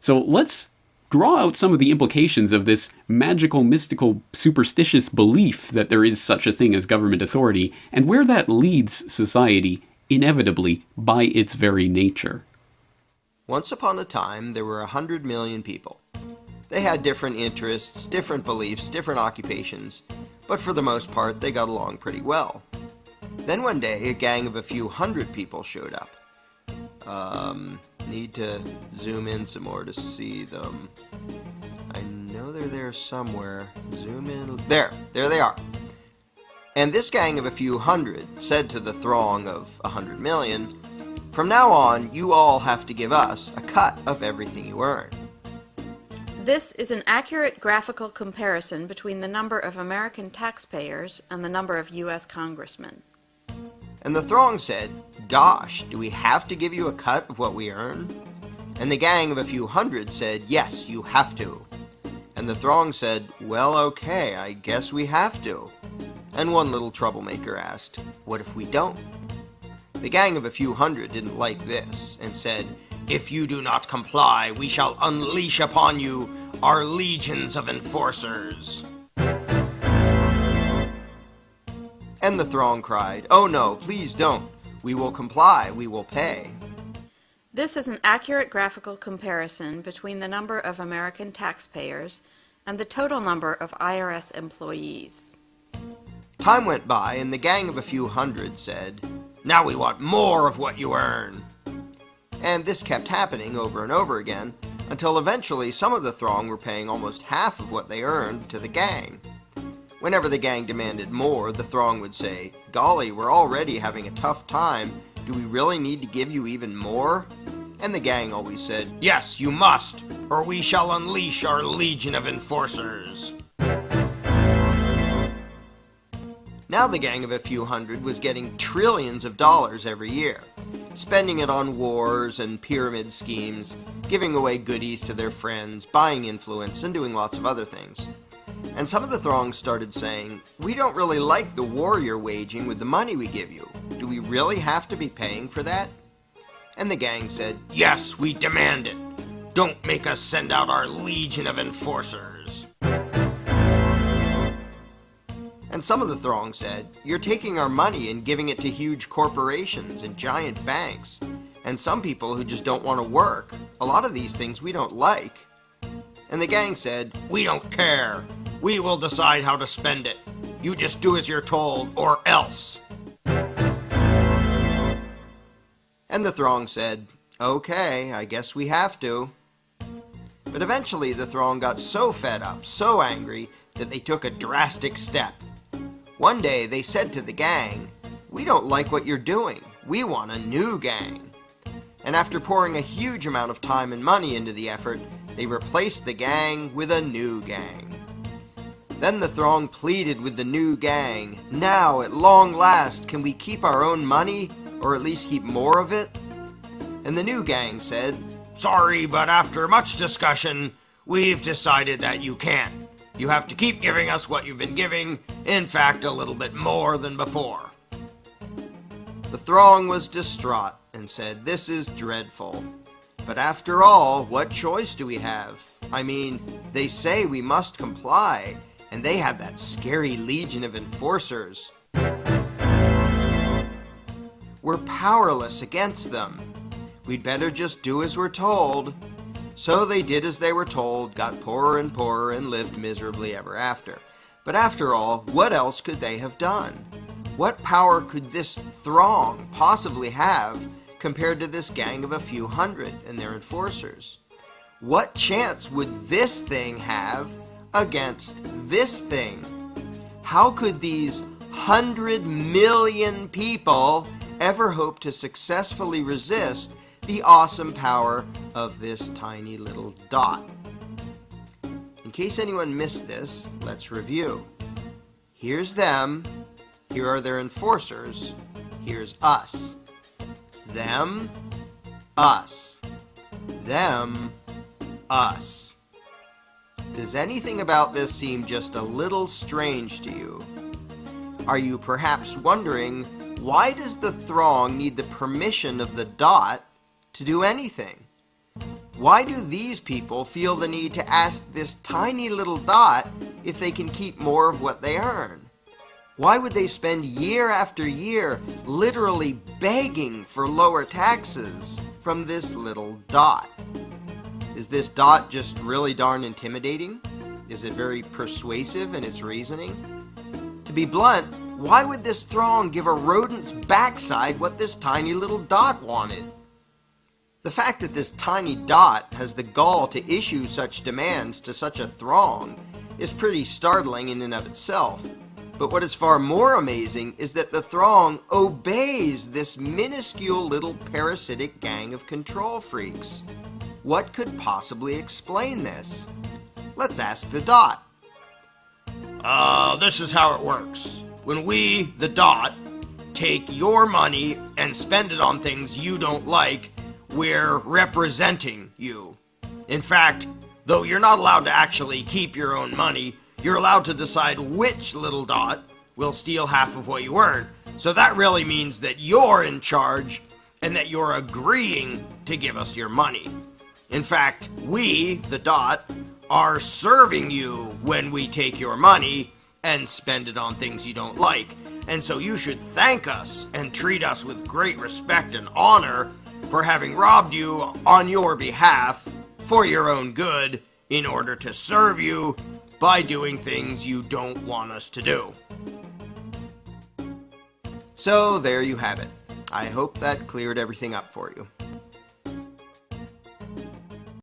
So let's draw out some of the implications of this magical, mystical, superstitious belief that there is such a thing as government authority, and where that leads society, inevitably, by its very nature. Once upon a time, there were 100 million people. They had different interests, different beliefs, different occupations, but for the most part, they got along pretty well. Then one day, a gang of a few hundred people showed up. Need to zoom in some more to see them. I know they're there somewhere. Zoom in. There they are. And this gang of a few hundred said to the throng of 100 million, "From now on, you all have to give us a cut of everything you earn." This is an accurate graphical comparison between the number of American taxpayers and the number of U.S. congressmen. And the throng said, "Gosh, do we have to give you a cut of what we earn?" And the gang of a few hundred said, "Yes, you have to." And the throng said, "Well, okay, I guess we have to." And one little troublemaker asked, "What if we don't?" The gang of a few hundred didn't like this and said, "If you do not comply, we shall unleash upon you our legions of enforcers." And the throng cried, "Oh no, please don't. We will comply, we will pay." This is an accurate graphical comparison between the number of American taxpayers and the total number of IRS employees. Time went by, and the gang of a few hundred said, "Now we want more of what you earn." And this kept happening over and over again, until eventually some of the throng were paying almost half of what they earned to the gang. Whenever the gang demanded more, the throng would say, "Golly, we're already having a tough time. Do we really need to give you even more?" And the gang always said, "Yes, you must, or we shall unleash our legion of enforcers." Now the gang of a few hundred was getting trillions of dollars every year, spending it on wars and pyramid schemes, giving away goodies to their friends, buying influence, and doing lots of other things. And some of the throng started saying, "We don't really like the war you're waging with the money we give you. Do we really have to be paying for that?" And the gang said, "Yes, we demand it. Don't make us send out our legion of enforcers." And some of the throng said, "You're taking our money and giving it to huge corporations and giant banks, and some people who just don't want to work. A lot of these things we don't like." And the gang said, "We don't care. We will decide how to spend it. You just do as you're told, or else." And the throng said, "Okay, I guess we have to." But eventually the throng got so fed up, so angry, that they took a drastic step. One day they said to the gang, "We don't like what you're doing. We want a new gang." And after pouring a huge amount of time and money into the effort, they replaced the gang with a new gang. Then the throng pleaded with the new gang, "Now, at long last, can we keep our own money, or at least keep more of it?" And the new gang said, "Sorry, but after much discussion, we've decided that you can't. You have to keep giving us what you've been giving, in fact, a little bit more than before." The throng was distraught and said, "This is dreadful. But after all, what choice do we have? I mean, they say we must comply, and they have that scary legion of enforcers. We're powerless against them. We'd better just do as we're told." So they did as they were told, got poorer and poorer, and lived miserably ever after. But after all, what else could they have done? What power could this throng possibly have compared to this gang of a few hundred and their enforcers? What chance would this thing have against this thing? How could these 100 million people ever hope to successfully resist the awesome power of this tiny little dot? In case anyone missed this, let's review. Here's them. Here are their enforcers. Here's us. Them, us. Them, us. Does anything about this seem just a little strange to you? Are you perhaps wondering, why does the throng need the permission of the dot to do anything? Why do these people feel the need to ask this tiny little dot if they can keep more of what they earn? Why would they spend year after year literally begging for lower taxes from this little dot? Is this dot just really darn intimidating? Is it very persuasive in its reasoning? To be blunt, why would this throng give a rodent's backside what this tiny little dot wanted? The fact that this tiny dot has the gall to issue such demands to such a throng is pretty startling in and of itself. But what is far more amazing is that the throng obeys this minuscule little parasitic gang of control freaks. What could possibly explain this? Let's ask the dot. This is how it works. When we, the dot, take your money and spend it on things you don't like, we're representing you. In fact, though you're not allowed to actually keep your own money, you're allowed to decide which little dot will steal half of what you earn. So that really means that you're in charge and that you're agreeing to give us your money. In fact, we, the dot, are serving you when we take your money and spend it on things you don't like. And so you should thank us and treat us with great respect and honor for having robbed you on your behalf for your own good in order to serve you by doing things you don't want us to do. So there you have it. I hope that cleared everything up for you.